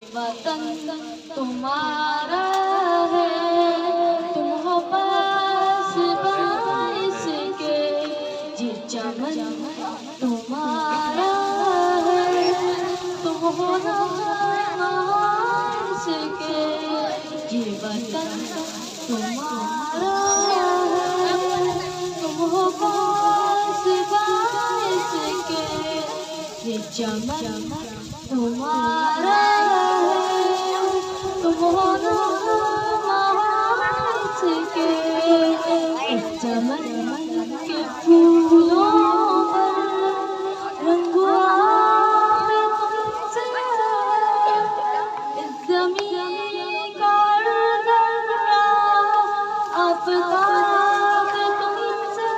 वतन तुम्हारा है, तुम हो पास बारिश के, ये चमन तुम्हारा है, तुम हो नवाज के, ये वतन तुम्हारा है, तुम हो पास बारिश के, ये चमन तुम्हारा चमन के फूलों पर रंगुआ में तुमसे इस ज़मीं का दरिया आफ़ताब तुमसे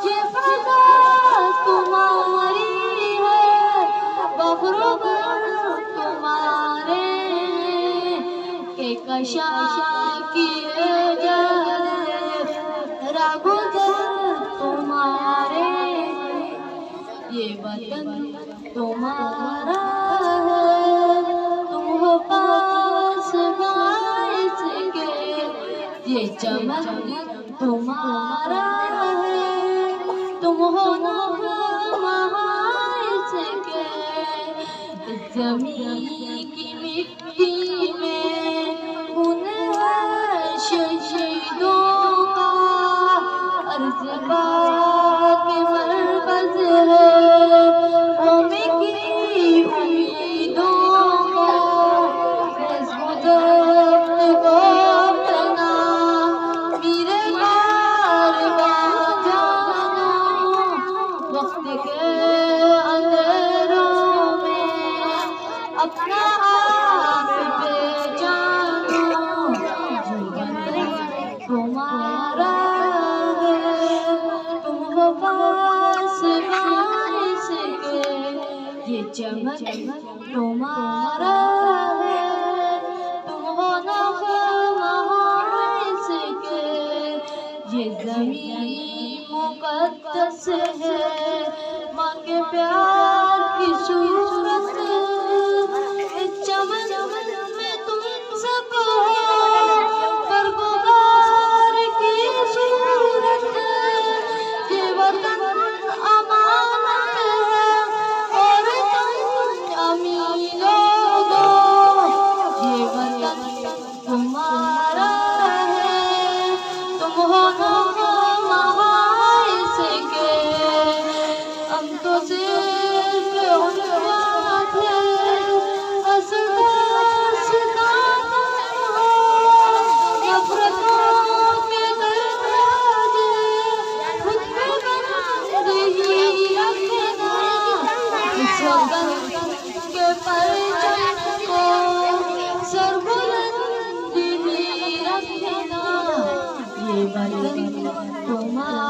ये फ़ज़ा तुम्हारी है बख़्र तुम्हारे के कशा किए तुम्हारे ये वतन तुम्हारा है, तुम हो पास बारिश के, ये चमन तुम्हारा है, तुम हो नवाज के, ज़मीन की मिट्टी में खून है शहीदों अर्ज़ के मरकज़ है, कौम की उम्मीदों को नज़्म को अपना मेरे कारवां जानो, वक्त के अंधेरों में अपना आप पहचानो, तुम्हारा पास बारिश के, ये चमन तुम्हारा है, तुम हो नवाज के, ये ज़मीन मुक़द्दस है, माँ के प्यार की सूरत, इस चमन में तुम सब हो बरगुज़ार की सूरत, ये वतन अमानत है और तुम अमीरों दो, ये वतन तुम्हारा है, तुम हो नवाज के, हम तो सिर्फ उनका थे असल के परचम को सरबुलंदी रखना, ये वतन तुम्हारा